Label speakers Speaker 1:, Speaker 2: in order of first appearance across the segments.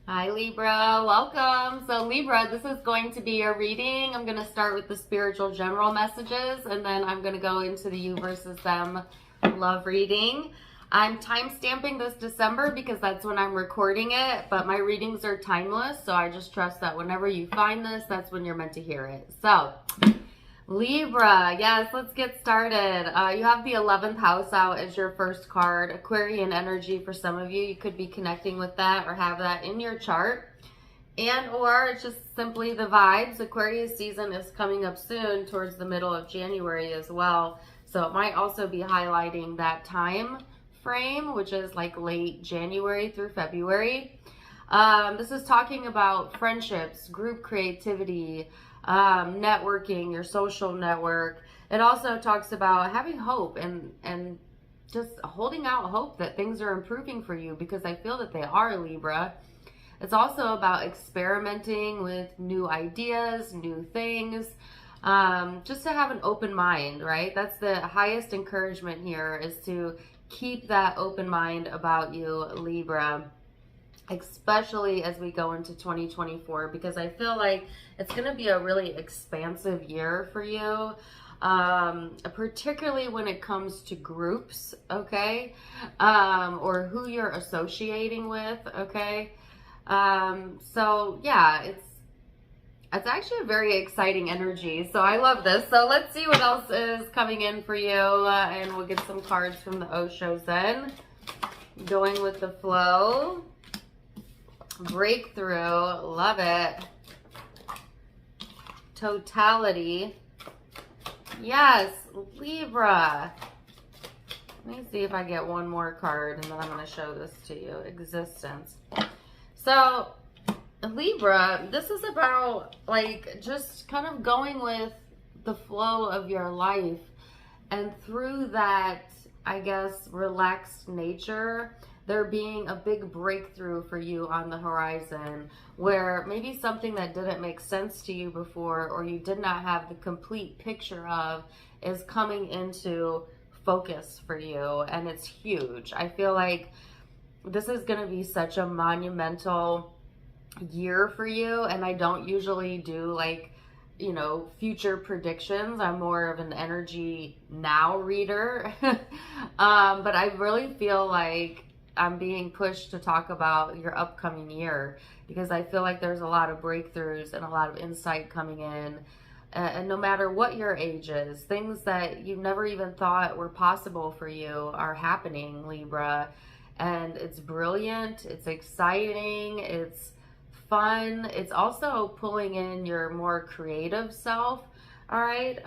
Speaker 1: Hi Libra, welcome. So Libra, this is going to be your reading. I'm going to start with the spiritual general messages, and then I'm going to go into the you versus them love reading. I'm time stamping this December because that's when I'm recording it, but my readings are timeless, so I just trust that whenever you find this, that's when you're meant to hear it. So Libra, yes, let's get started. You have the 11th house out as your first card. Aquarian energy for some of you. You could be connecting with that or have that in your chart. And or it's just simply the vibes. Aquarius season is coming up soon towards the middle of January as well. So it might also be highlighting that time frame, which is like late January through February. This is talking about friendships, group creativity, networking, your social network. It also talks about having hope and just holding out hope that things are improving for you, because I feel that they are, Libra. It's also about experimenting with new ideas, new things, just to have an open mind, right? That's the highest encouragement here, is to keep that open mind about you, Libra, especially as we go into 2024, because I feel like it's going to be a really expansive year for you, particularly when it comes to groups, okay, or who you're associating with, okay. So yeah, it's actually a very exciting energy, so I love this. So let's see what else is coming in for you, and we'll get some cards from the Oshos then. Going with the flow. Breakthrough, love it. Totality, yes, Libra. Let me see if I get one more card, and then I'm going to show this to you. Existence. So Libra, this is about like just kind of going with the flow of your life, and through that, I guess, relaxed nature, there being a big breakthrough for you on the horizon, where maybe something that didn't make sense to you before, or you did not have the complete picture of, is coming into focus for you, and it's huge. I feel like this is going to be such a monumental year for you, and I don't usually do like, you know, future predictions. I'm more of an energy now reader. But I really feel like I'm being pushed to talk about your upcoming year, because I feel like there's a lot of breakthroughs and a lot of insight coming in. And no matter what your age is, things that you never even thought were possible for you are happening, Libra. And it's brilliant, it's exciting, it's fun. It's also pulling in your more creative self, all right?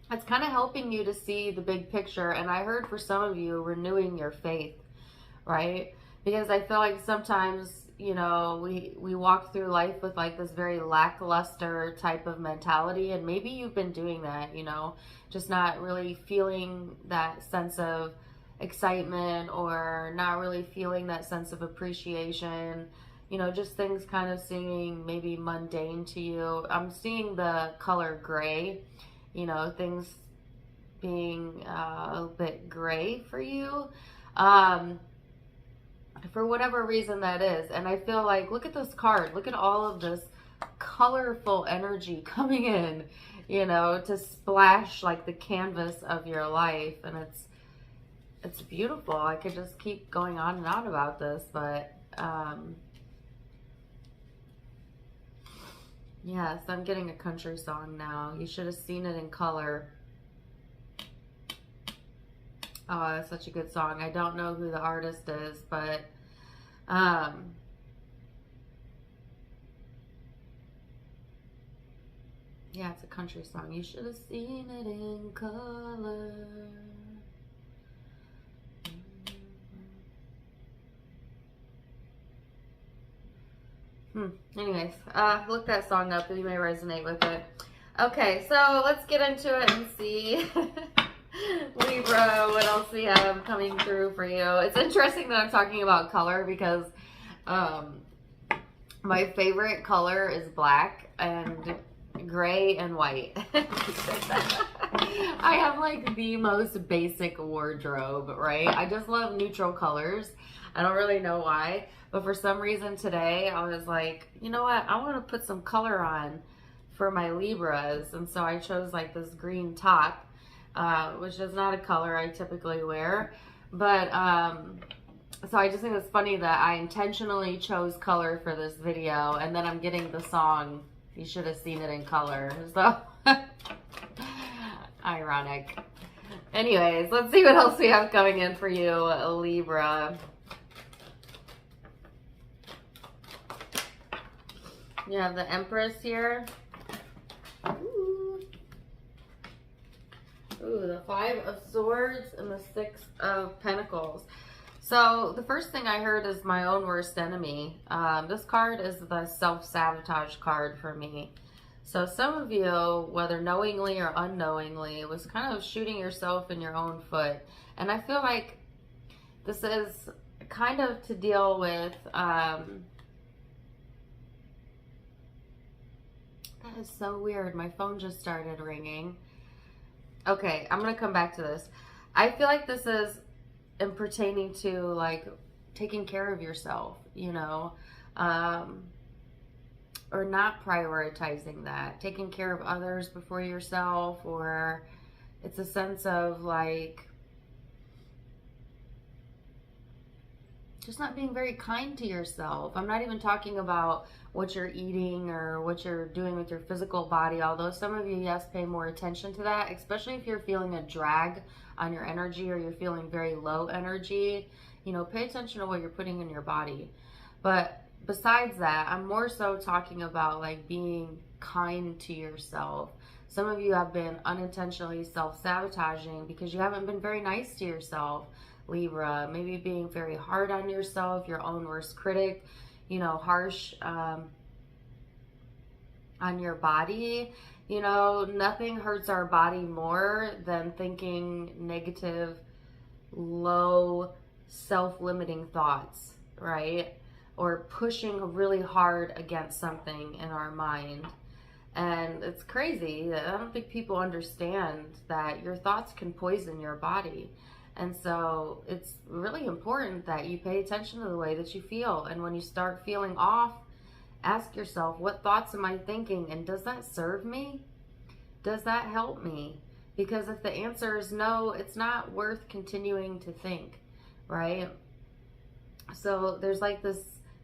Speaker 1: It's kind of helping you to see the big picture. And I heard for some of you, renewing your faith, right? Because I feel like sometimes, you know, we walk through life with like this very lackluster type of mentality, and maybe you've been doing that, you know, just not really feeling that sense of excitement, or not really feeling that sense of appreciation, you know, just things kind of seeming maybe mundane to you. I'm seeing the color gray, you know, things being a little bit gray for you, for whatever reason that is. And I feel like, look at this card, look at all of this colorful energy coming in, you know, to splash like the canvas of your life. And it's beautiful. I could just keep going on and on about this, but yes, I'm getting a country song now. You should have seen it in color. Oh, that's such a good song. I don't know who the artist is, but yeah, it's a country song. You should have seen it in color. Anyways, look that song up. You may resonate with it. Okay, so let's get into it and see. Libra, what else we have coming through for you. It's interesting that I'm talking about color, because my favorite color is black and gray and white. I have like the most basic wardrobe, right? I just love neutral colors. I don't really know why, but for some reason today I was like, you know what? I want to put some color on for my Libras. And so I chose like this green top, which is not a color I typically wear. But so I just think it's funny that I intentionally chose color for this video, and then I'm getting the song. You should have seen it in color. So ironic. Anyways, let's see what else we have coming in for you, Libra. You have the Empress here. Ooh. Ooh, the Five of Swords and the Six of Pentacles. So the first thing I heard is my own worst enemy. This card is the self-sabotage card for me. So some of you, whether knowingly or unknowingly, was kind of shooting yourself in your own foot. And I feel like this is kind of to deal with, that is so weird. My phone just started ringing. Okay, I'm going to come back to this. I feel like this is in pertaining to like taking care of yourself, you know, or not prioritizing that, taking care of others before yourself, or it's a sense of like just not being very kind to yourself. I'm not even talking about what you're eating or what you're doing with your physical body, although some of you, yes, pay more attention to that, especially if you're feeling a drag on your energy or you're feeling very low energy. You know, pay attention to what you're putting in your body. But besides that, I'm more so talking about like being kind to yourself. Some of you have been unintentionally self-sabotaging because you haven't been very nice to yourself, Libra. Maybe being very hard on yourself, your own worst critic, you know, harsh on your body. You know, nothing hurts our body more than thinking negative, low, self-limiting thoughts, right? Or pushing really hard against something in our mind. And it's crazy. I don't think people understand that your thoughts can poison your body. And so it's really important that you pay attention to the way that you feel. And when you start feeling off, ask yourself, what thoughts am I thinking? And does that serve me? Does that help me? Because if the answer is no, it's not worth continuing to think, right? So there's like this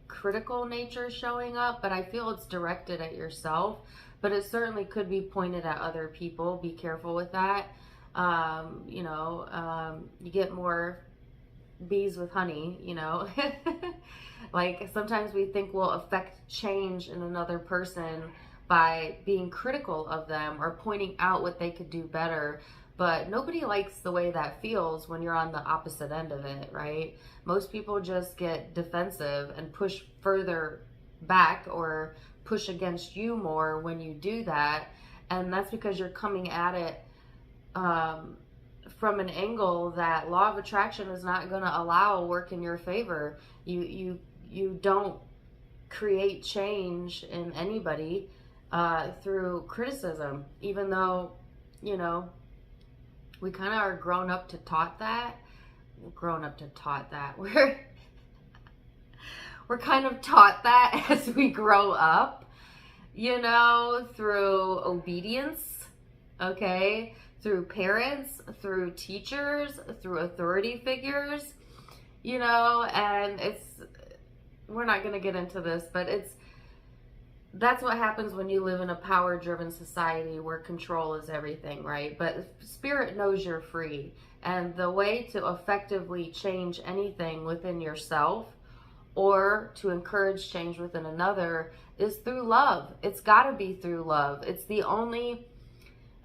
Speaker 1: critical nature showing up, but I feel it's directed at yourself, but it certainly could be pointed at other people. Be careful with that. You know, you get more bees with honey, you know. Like sometimes we think we'll affect change in another person by being critical of them or pointing out what they could do better. But nobody likes the way that feels when you're on the opposite end of it, right? Most people just get defensive and push further back or push against you more when you do that. And that's because you're coming at it from an angle that law of attraction is not going to allow work in your favor. You don't create change in anybody through criticism, even though, you know, we kind of are grown up to taught that. We're kind of taught that as we grow up, you know, through obedience, okay, through parents, through teachers, through authority figures, you know, and we're not going to get into this, but that's what happens when you live in a power-driven society where control is everything, right? But spirit knows you're free. And the way to effectively change anything within yourself or to encourage change within another is through love. It's got to be through love. It's the only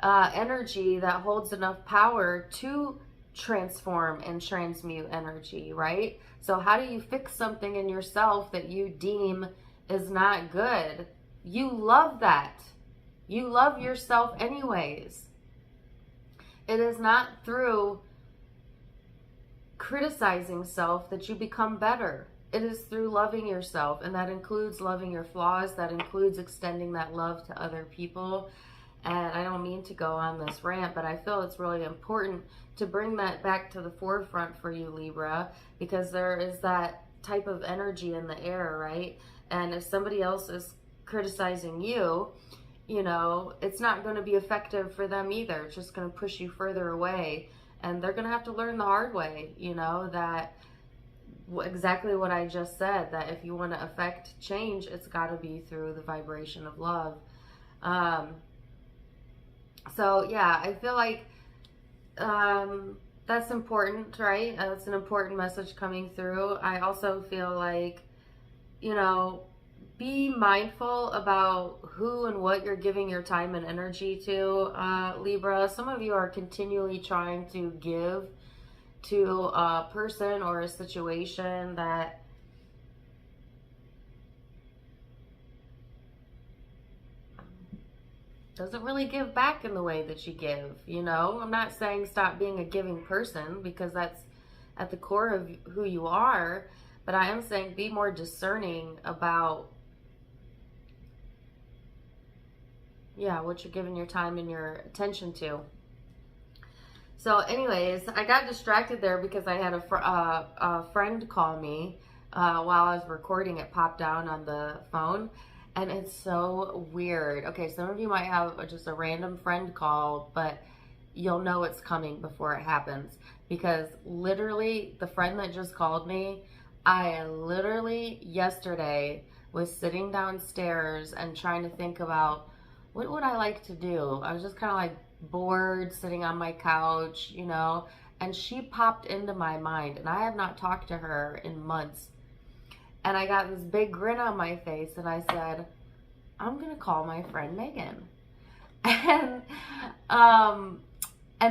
Speaker 1: energy that holds enough power to transform and transmute energy, right? So how do you fix something in yourself that you deem is not good? You love that. You love yourself anyways. It is not through criticizing self that you become better. It is through loving yourself, and that includes loving your flaws. That includes extending that love to other people. And I don't mean to go on this rant, but I feel it's really important to bring that back to the forefront for you, Libra, because there is that type of energy in the air, right? And if somebody else is criticizing you, you know, it's not going to be effective for them either. It's just going to push you further away. And they're going to have to learn the hard way, you know, that exactly what I just said, that if you want to affect change, it's got to be through the vibration of love. So yeah, I feel like that's important, right? That's an important message coming through. I also feel like, you know, be mindful about who and what you're giving your time and energy to, Libra. Some of you are continually trying to give to a person or a situation that doesn't really give back in the way that you give, you know? I'm not saying stop being a giving person, because that's at the core of who you are, but I am saying be more discerning about, yeah, what you're giving your time and your attention to. So anyways, I got distracted there because I had a friend call me while I was recording. It popped down on the phone, and it's so weird. Okay, some of you might have just a random friend call, but you'll know it's coming before it happens, because literally the friend that just called me, I literally yesterday was sitting downstairs and trying to think about what would I like to do. I was just kind of like bored sitting on my couch, you know, and she popped into my mind, and I have not talked to her in months. And I got this big grin on my face, and I said, I'm gonna call my friend Megan. And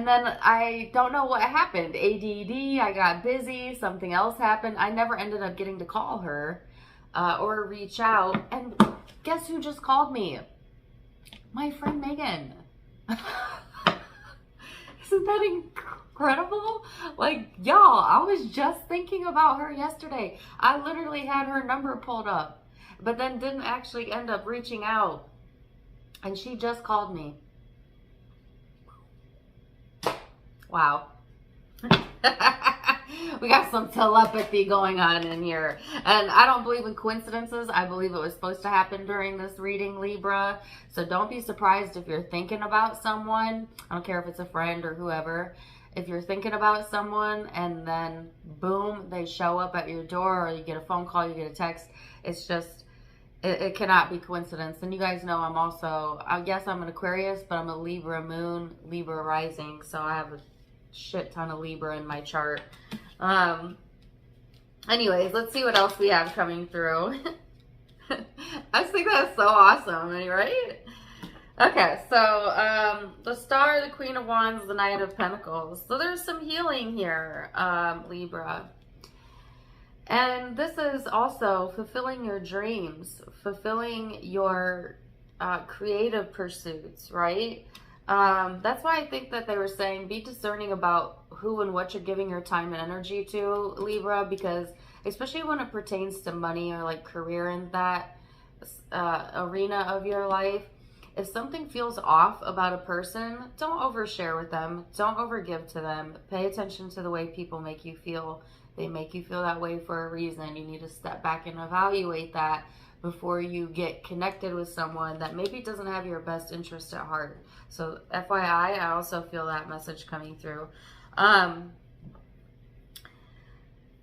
Speaker 1: then I don't know what happened. ADD, I got busy, something else happened. I never ended up getting to call her or reach out. And guess who just called me? My friend Megan. Isn't that incredible? Like, y'all, I was just thinking about her yesterday. I literally had her number pulled up, but then didn't actually end up reaching out. And she just called me. Wow. We got some telepathy going on in here. And I don't believe in coincidences. I believe it was supposed to happen during this reading, Libra. So don't be surprised if you're thinking about someone. I don't care if it's a friend or whoever. If you're thinking about someone and then boom, they show up at your door, or you get a phone call, you get a text. It's just, it cannot be coincidence. And you guys know I'm also, I guess I'm an Aquarius, but I'm a Libra moon, Libra rising. So I have a shit ton of Libra in my chart. Anyways, let's see what else we have coming through. I just think that's so awesome, right? Okay, so the Star, the Queen of Wands, the Knight of Pentacles. So there's some healing here, Libra. And this is also fulfilling your dreams, fulfilling your creative pursuits, right? That's why I think that they were saying be discerning about who and what you're giving your time and energy to, Libra, because especially when it pertains to money or like career in that arena of your life, if something feels off about a person, don't overshare with them. Don't overgive to them. Pay attention to the way people make you feel. They make you feel that way for a reason. You need to step back and evaluate that before you get connected with someone that maybe doesn't have your best interest at heart. So FYI, I also feel that message coming through.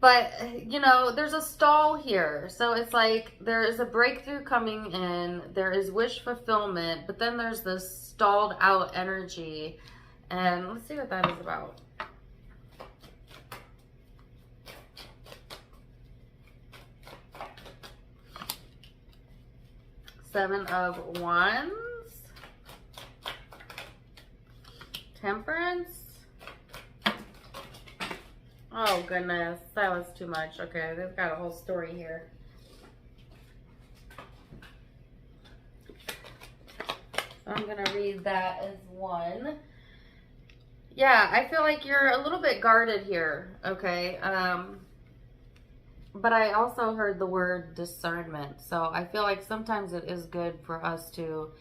Speaker 1: But, you know, there's a stall here. So it's like there is a breakthrough coming in. There is wish fulfillment. But then there's this stalled out energy. And let's see what that is about. Seven of Wands. Temperance. Oh goodness, that was too much. Okay, they've got a whole story here. So I'm gonna read that as one. Yeah, I feel like you're a little bit guarded here, okay? But I also heard the word discernment. So I feel like sometimes it is good for us to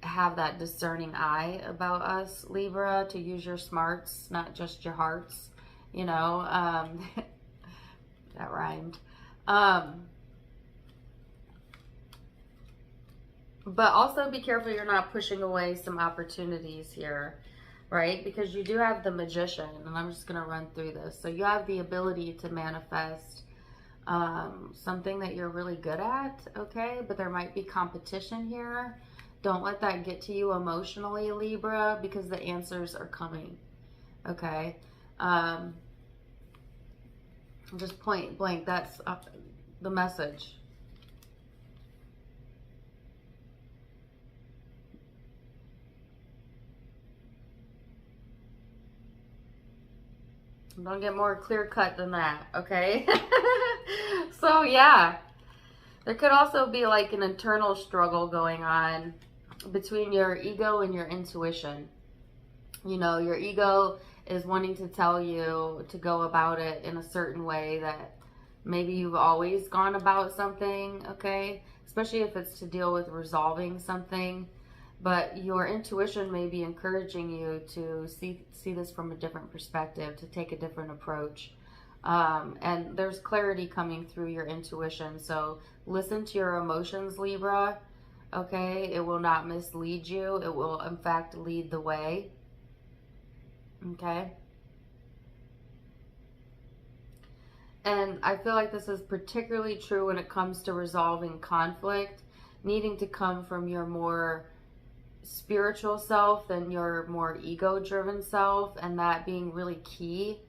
Speaker 1: have that discerning eye about us, Libra, to use your smarts, not just your hearts, you know, that rhymed. But also be careful you're not pushing away some opportunities here, right? Because you do have the Magician, and I'm just going to run through this. So you have the ability to manifest something that you're really good at, okay? But there might be competition here. Don't let that get to you emotionally, Libra, because the answers are coming, okay? Just point blank, that's the message. Don't get more clear cut than that, okay? So yeah, there could also be like an internal struggle going on between your ego and your intuition. You know, your ego is wanting to tell you to go about it in a certain way that maybe you've always gone about something, okay? Especially if it's to deal with resolving something. But your intuition may be encouraging you to see this from a different perspective, to take a different approach. And there's clarity coming through your intuition. So listen to your emotions, Libra, okay? It will not mislead you. It will, in fact, lead the way, okay? And I feel like this is particularly true when it comes to resolving conflict, needing to come from your more spiritual self than your more ego-driven self, and that being really key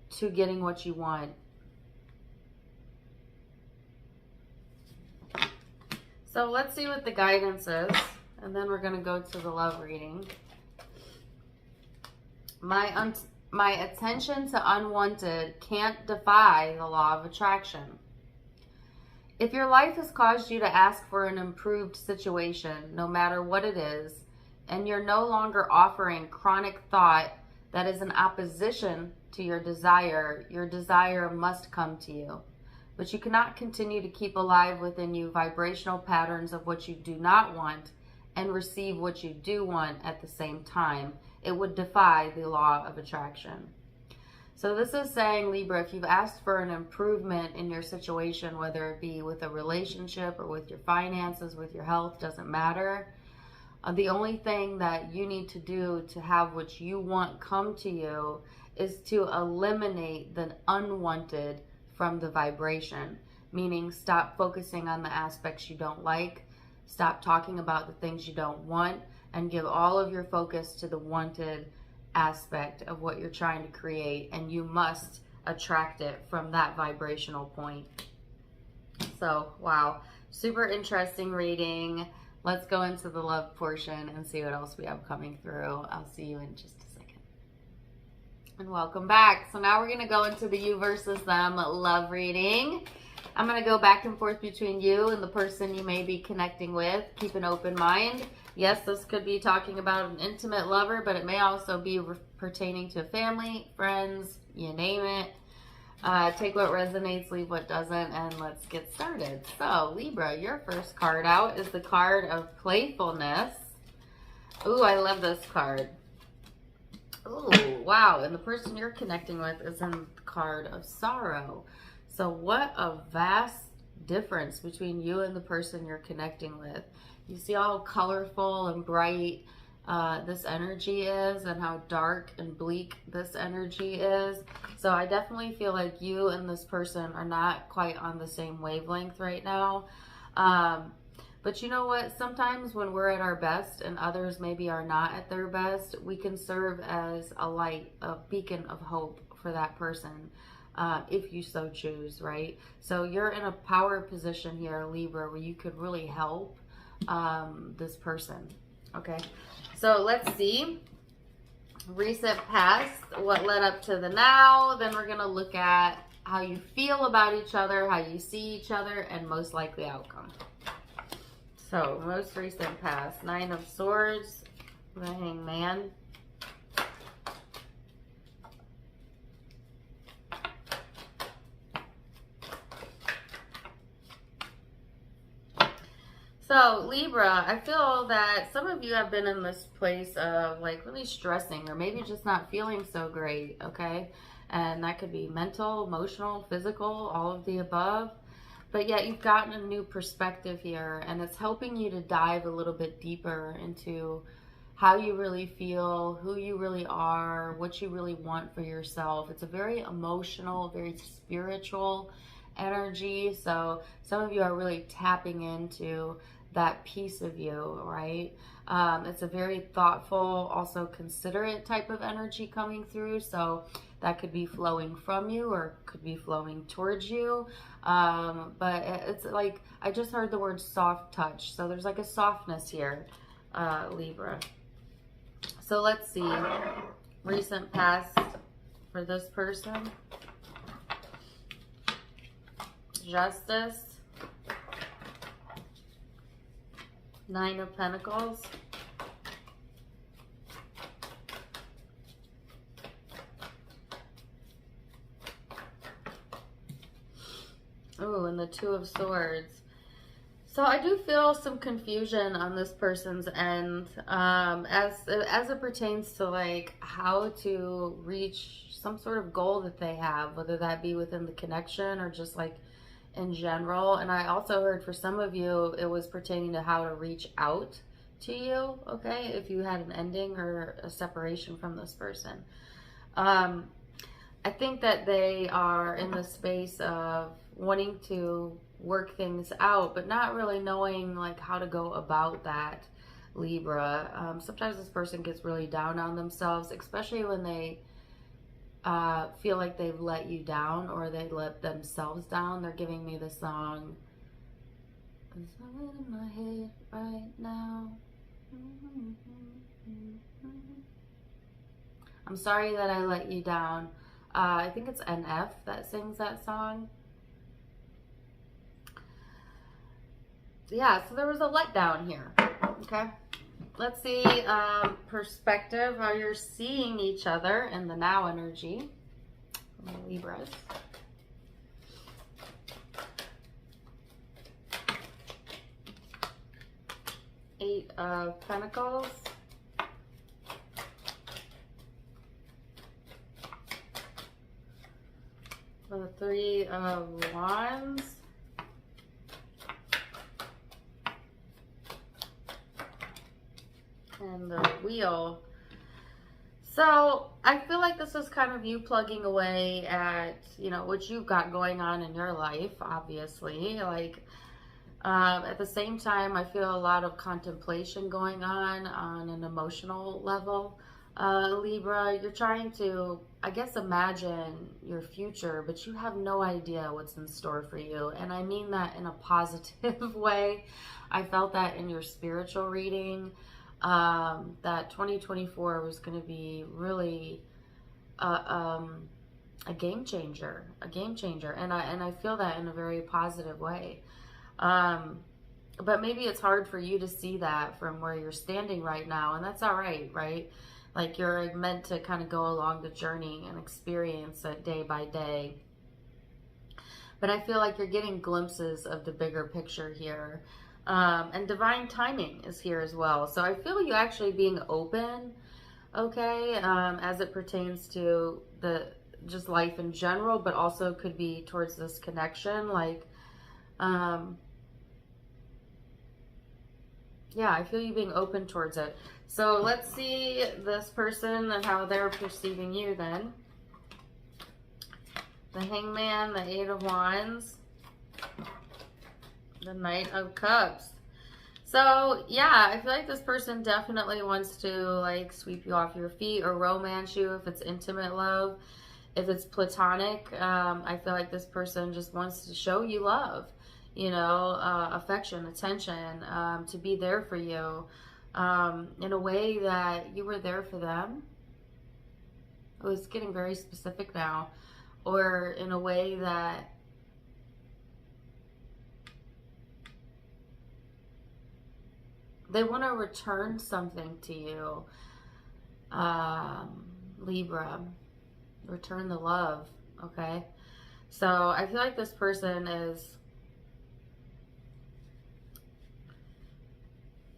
Speaker 1: to getting what you want. So let's see what the guidance is, and then we're going to go to the love reading. My attention to unwanted can't defy the law of attraction. If your life has caused you to ask for an improved situation, no matter what it is, and you're no longer offering chronic thought that is in opposition to your desire must come to you. But you cannot continue to keep alive within you vibrational patterns of what you do not want and receive what you do want at the same time. It would defy the law of attraction. So this is saying, Libra, if you've asked for an improvement in your situation, whether it be with a relationship or with your finances, with your health, doesn't matter. The only thing that you need to do to have what you want come to you is to eliminate the unwanted from the vibration. Meaning stop focusing on the aspects you don't like, stop talking about the things you don't want, and give all of your focus to the wanted aspect of what you're trying to create, and you must attract it from that vibrational point. So, wow, super interesting reading. Let's go into the love portion and see what else we have coming through. I'll see you in just a second. And welcome back. So now we're going to go into the you versus them love reading. I'm going to go back and forth between you and the person you may be connecting with. Keep an open mind. Yes, this could be talking about an intimate lover, but it may also be pertaining to family, friends, you name it. Take what resonates, leave what doesn't, and let's get started. So, Libra, your first card out is the card of playfulness. Ooh, I love this card. Ooh, wow. And the person you're connecting with is in the card of sorrow. So what a vast difference between you and the person you're connecting with. You see how colorful and bright this energy is, and how dark and bleak this energy is. So I definitely feel like you and this person are not quite on the same wavelength right now. But you know what? Sometimes when we're at our best and others maybe are not at their best, we can serve as a light, a beacon of hope for that person. If you so choose, right? So you're in a power position here, Libra, where you could really help this person. Okay, so let's see recent past, what led up to the now. Then we're gonna look at how you feel about each other, how you see each other, and most likely outcome. So most recent past, 9 of Swords, the Hangman, So Libra, I feel that some of you have been in this place of like really stressing or maybe just not feeling so great, okay? And that could be mental, emotional, physical, all of the above. But yet you've gotten a new perspective here, and it's helping you to dive a little bit deeper into how you really feel, who you really are, what you really want for yourself. It's a very emotional, very spiritual energy. So some of you are really tapping into that piece of you, right? It's a very thoughtful, also considerate type of energy coming through. So that could be flowing from you or could be flowing towards you. But it's like, I just heard the word soft touch. So there's like a softness here, Libra. So let's see, recent past for this person. Justice. 9 of Pentacles. Oh, and the 2 of Swords. So I do feel some confusion on this person's end as it pertains to like how to reach some sort of goal that they have, whether that be within the connection or just like in general. And I also heard for some of you, it was pertaining to how to reach out to you, okay, if you had an ending or a separation from this person. I think that they are in the space of wanting to work things out, but not really knowing like how to go about that, Libra. Sometimes this person gets really down on themselves, especially when they feel like they've let you down or they let themselves down. They're giving me the song, "It's all in my head right now." I'm sorry that I let you down. I think it's NF that sings that song. Yeah, so there was a letdown here. Okay. Let's see perspective, how you're seeing each other in the now energy. Libras. Eight of Pentacles. The 3 of Wands. And the Wheel. So I feel like this is kind of you plugging away at, you know, what you've got going on in your life, obviously. Like, at the same time, I feel a lot of contemplation going on an emotional level. Libra, you're trying to, I guess, imagine your future, but you have no idea what's in store for you. And I mean that in a positive way. I felt that in your spiritual reading. That 2024 was going to be really a game changer, and I feel that in a very positive way. But maybe it's hard for you to see that from where you're standing right now, and that's all right, right? Like, you're meant to kind of go along the journey and experience it day by day. But I feel like you're getting glimpses of the bigger picture here. And divine timing is here as well. So I feel you actually being open, okay, as it pertains to the just life in general, but also could be towards this connection. Like, yeah, I feel you being open towards it. So let's see this person and how they're perceiving you then. The Hangman, the 8 of Wands, the Knight of Cups. So yeah, I feel like this person definitely wants to like sweep you off your feet or romance you if it's intimate love. If it's platonic, I feel like this person just wants to show you love, you know, affection, attention, to be there for you in a way that you were there for them. Oh, it's getting very specific now. Or in a way that they want to return something to you, Libra. Return the love, okay? So I feel like this person is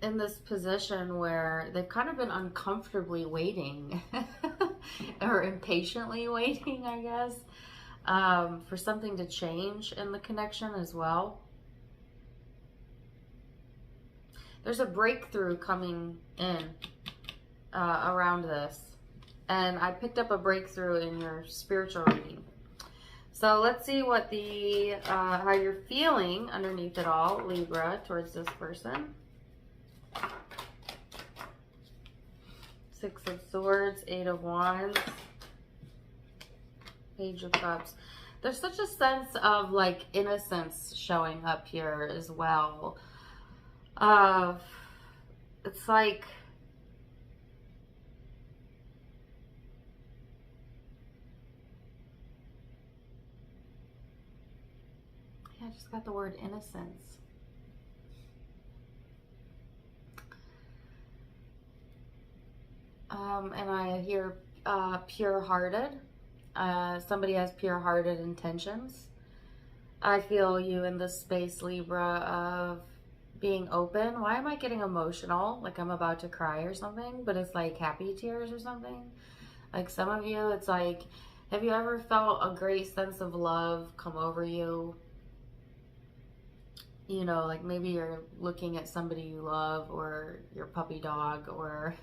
Speaker 1: in this position where they've kind of been uncomfortably waiting or impatiently waiting, I guess, for something to change in the connection as well. There's a breakthrough coming in around this. And I picked up a breakthrough in your spiritual reading. So let's see what the how you're feeling underneath it all, Libra, towards this person. Six of Swords, Eight of Wands, Page of Cups. There's such a sense of like innocence showing up here as well. It's like, yeah, I just got the word innocence. And I hear pure-hearted. Somebody has pure-hearted intentions. I feel you in this space, Libra, of being open. Why am I getting emotional? Like I'm about to cry or something, but it's like happy tears or something. Like some of you, it's like, have you ever felt a great sense of love come over you? You know, like maybe you're looking at somebody you love or your puppy dog or,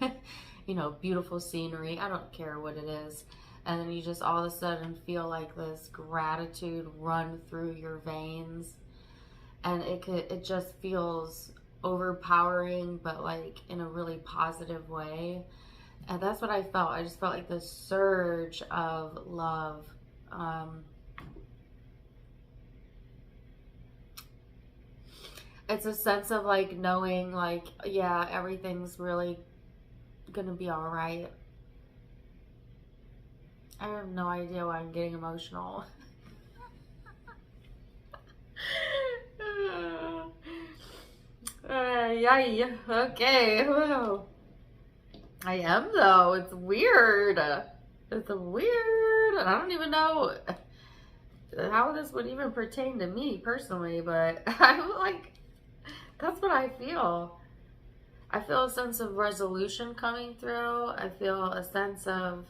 Speaker 1: you know, beautiful scenery. I don't care what it is. And then you just all of a sudden feel like this gratitude run through your veins. And it just feels overpowering, but like in a really positive way. And that's what I felt. I just felt like this surge of love. It's a sense of like knowing like, yeah, everything's really gonna be all right. I have no idea why I'm getting emotional. Yeah, okay. Whoa. I am though. It's weird. It's weird. And I don't even know how this would even pertain to me personally, but I'm like, that's what I feel. I feel a sense of resolution coming through. I feel a sense of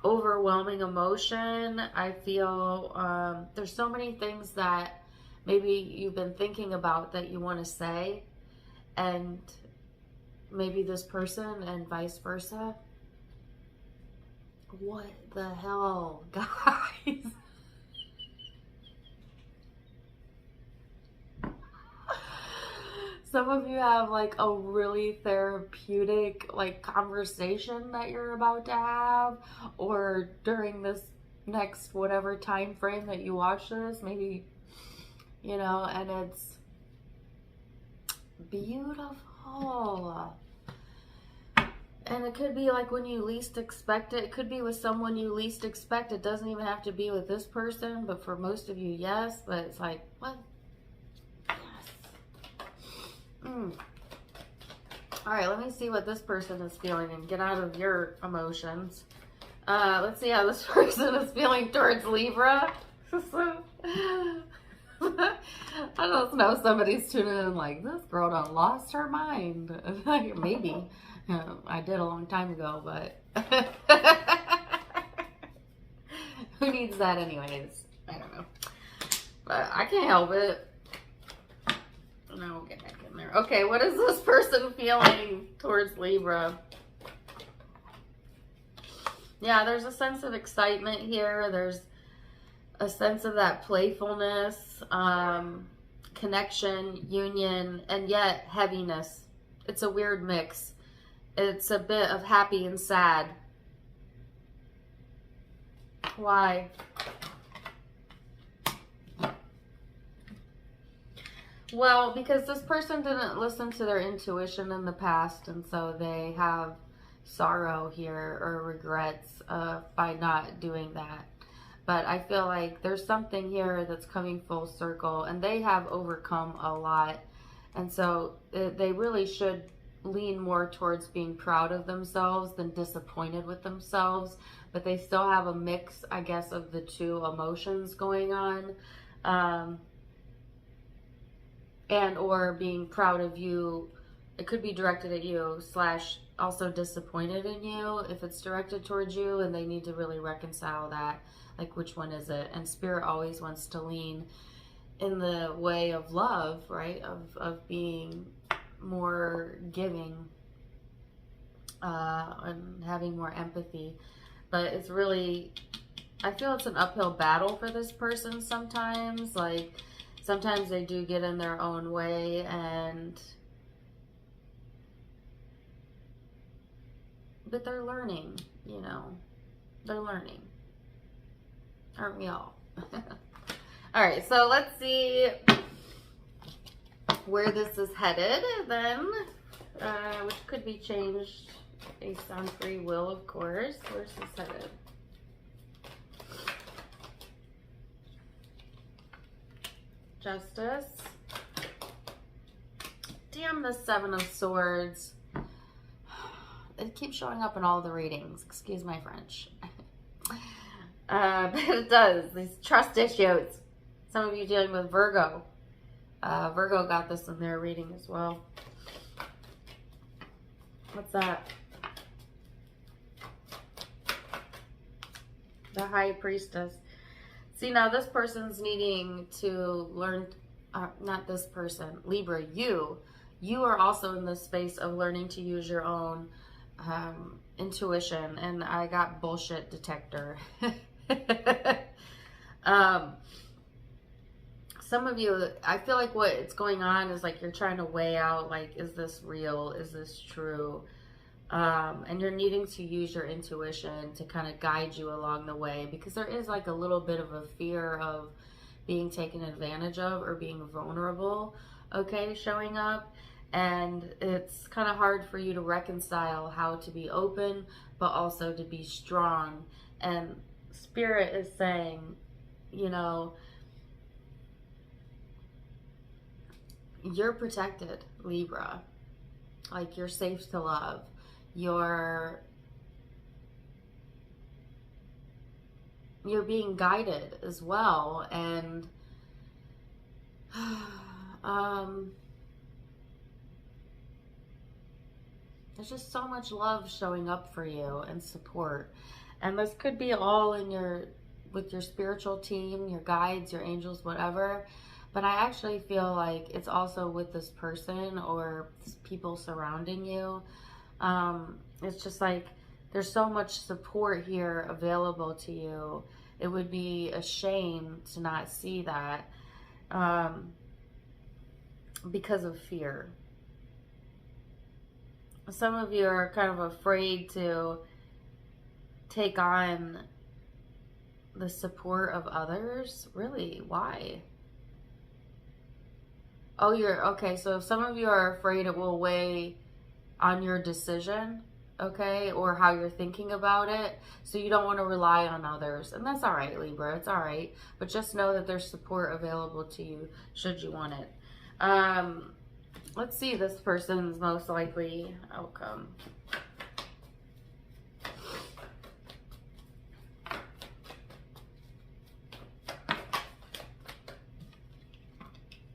Speaker 1: overwhelming emotion. I feel there's so many things that maybe you've been thinking about that you want to say, and maybe this person and vice versa. What the hell, guys? Some of you have like a really therapeutic like conversation that you're about to have, or during this next whatever time frame that you watch this, maybe, you know, and it's beautiful. And it could be like when you least expect it. It could be with someone you least expect. It doesn't even have to be with this person, but for most of you, yes. But it's like, what? All right, let me see what this person is feeling and get out of your emotions. Let's see how this person is feeling towards Libra. I don't know, somebody's tuning in like, this girl done lost her mind. Maybe. I did a long time ago, but who needs that anyways? I don't know. But I can't help it. No, we'll get back in there. Okay, what is this person feeling towards Libra? Yeah, there's a sense of excitement here. There's a sense of that playfulness, connection, union, and yet heaviness. It's a weird mix. It's a bit of happy and sad. Why? Well, because this person didn't listen to their intuition in the past, and so they have sorrow here or regrets by not doing that. But I feel like there's something here that's coming full circle, and they have overcome a lot. And so they really should lean more towards being proud of themselves than disappointed with themselves. But they still have a mix, I guess, of the two emotions going on. And or being proud of you it could be directed at you slash also disappointed in you if it's directed towards you, and they need to really reconcile that. Like, which one is it? And Spirit always wants to lean in the way of love, right? Of being more giving and having more empathy. But it's really, I feel it's an uphill battle for this person sometimes. Like, sometimes they do get in their own way, but they're learning, you know. They're learning. Aren't we all? All right, so let's see where this is headed then, which could be changed based on free will, of course. Where's this headed? Justice. Damn, the Seven of Swords. It keeps showing up in all the readings. Excuse my French. But it does. These trust issues. Some of you dealing with Virgo. Virgo got this in their reading as well. What's that? The High Priestess. See, now this person's needing to learn, not this person, Libra, you are also in this space of learning to use your own intuition. And I got bullshit detector. Some of you, I feel like what's going on is like you're trying to weigh out, like, is this real? Is this true? And you're needing to use your intuition to kind of guide you along the way, because there is like a little bit of a fear of being taken advantage of or being vulnerable, okay, showing up. And it's kind of hard for you to reconcile how to be open, but also to be strong. And Spirit is saying, you know, you're protected, Libra. Like, you're safe to love. You're being guided as well. And there's just so much love showing up for you and support. And this could be all in with your spiritual team, your guides, your angels, whatever. But I actually feel like it's also with this person or people surrounding you. It's just like there's so much support here available to you. It would be a shame to not see that because of fear. Some of you are kind of afraid to take on the support of others. Really? Why? Oh, okay. So some of you are afraid it will weigh on your decision, okay, or how you're thinking about it. So you don't want to rely on others. And that's all right, Libra. It's all right. But just know that there's support available to you should you want it. Let's see this person's most likely outcome.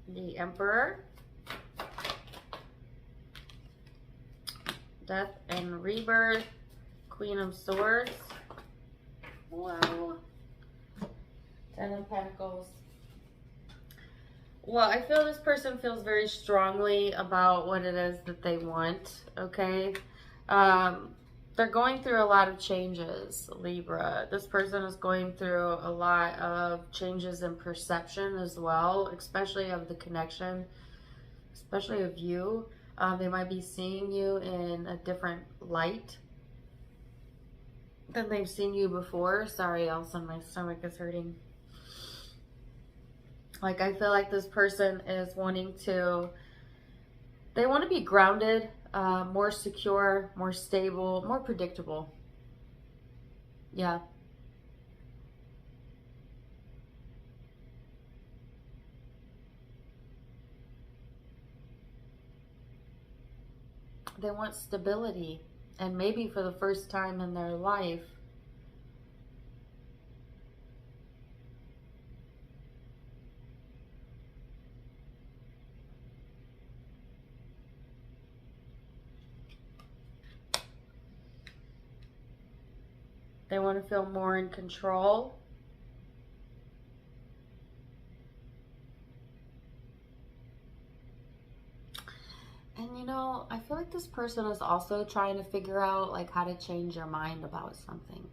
Speaker 1: The Emperor. Death and Rebirth. Queen of Swords. Wow. Ten of Pentacles. Well, I feel this person feels very strongly about what it is that they want, okay? They're going through a lot of changes, Libra. This person is going through a lot of changes in perception as well, especially of the connection, especially of you. They might be seeing you in a different light than they've seen you before. Sorry, also my stomach is hurting. Like, I feel like this person is wanting to, they want to be grounded, more secure, more stable, more predictable. Yeah. They want stability, and maybe for the first time in their life, They want to feel more in control. And you know, I feel like this person is also trying to figure out like how to change your mind about something.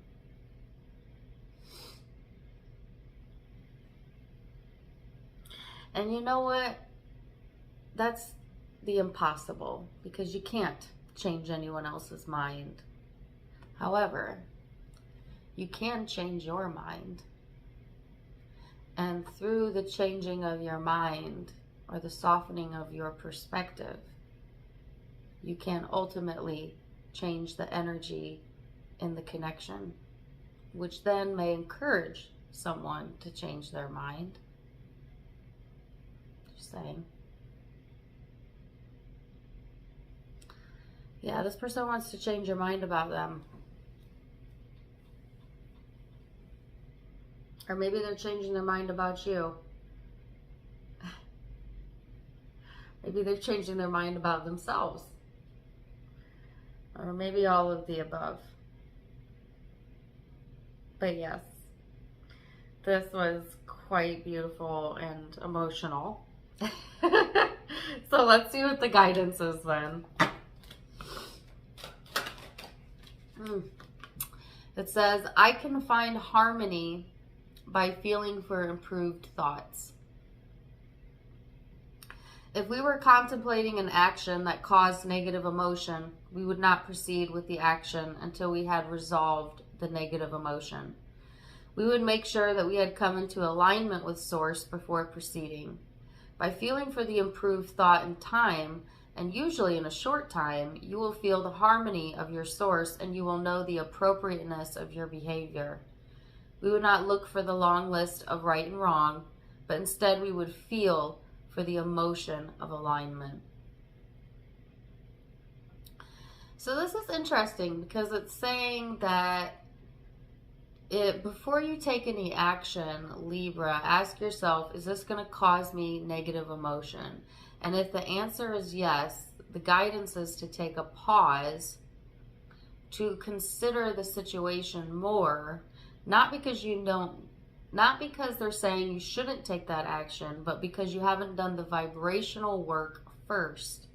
Speaker 1: And you know what? That's the impossible, because you can't change anyone else's mind. However, you can change your mind. And through the changing of your mind, or the softening of your perspective, you can ultimately change the energy in the connection, which then may encourage someone to change their mind. Just saying. Yeah, this person wants to change your mind about them. Or maybe they're changing their mind about you. Maybe they're changing their mind about themselves. Or maybe all of the above. But yes, this was quite beautiful and emotional. So let's see what the guidance is then. It says, I can find harmony by feeling for improved thoughts. If we were contemplating an action that caused negative emotion, we would not proceed with the action until we had resolved the negative emotion. We would make sure that we had come into alignment with Source before proceeding. By feeling for the improved thought in time, and usually in a short time, you will feel the harmony of your Source and you will know the appropriateness of your behavior. We would not look for the long list of right and wrong, but instead we would feel for the emotion of alignment. So this is interesting because it's saying that before you take any action, Libra, ask yourself, is this going to cause me negative emotion? And if the answer is yes, the guidance is to take a pause, to consider the situation more, not because they're saying you shouldn't take that action, but because you haven't done the vibrational work first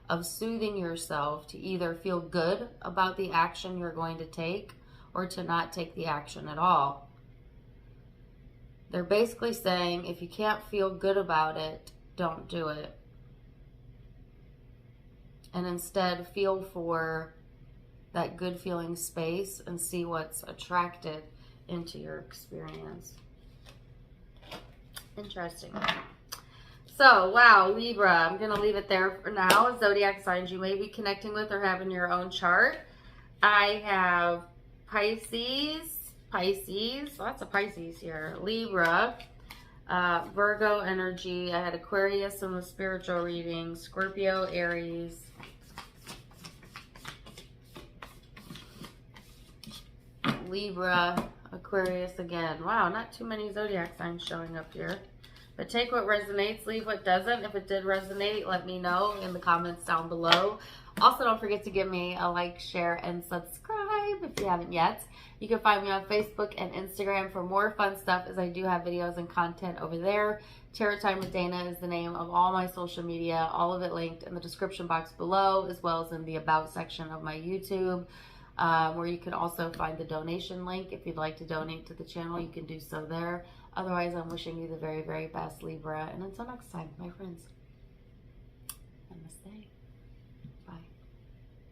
Speaker 1: of soothing yourself to either feel good about the action you're going to take or to not take the action at all. They're basically saying if you can't feel good about it, don't do it. And instead feel for that good feeling space and see what's attracted into your experience. Interesting. So, wow, Libra, I'm going to leave it there for now. Zodiac signs you may be connecting with or having your own chart. I have Pisces, lots of Pisces here, Libra, Virgo energy. I had Aquarius in the spiritual reading, Scorpio, Aries, Libra, Aquarius again. Wow, not too many zodiac signs showing up here. But take what resonates, leave what doesn't. If it did resonate, let me know in the comments down below. Also, don't forget to give me a like, share, and subscribe if you haven't yet. You can find me on Facebook and Instagram for more fun stuff, as I do have videos and content over there. Tarot Time with Dana is the name of all my social media, all of it linked in the description box below, as well as in the About section of my YouTube. Where you can also find the donation link. If you'd like to donate to the channel, you can do so there. Otherwise, I'm wishing you the very, very best, Libra. And until next time, my friends, namaste.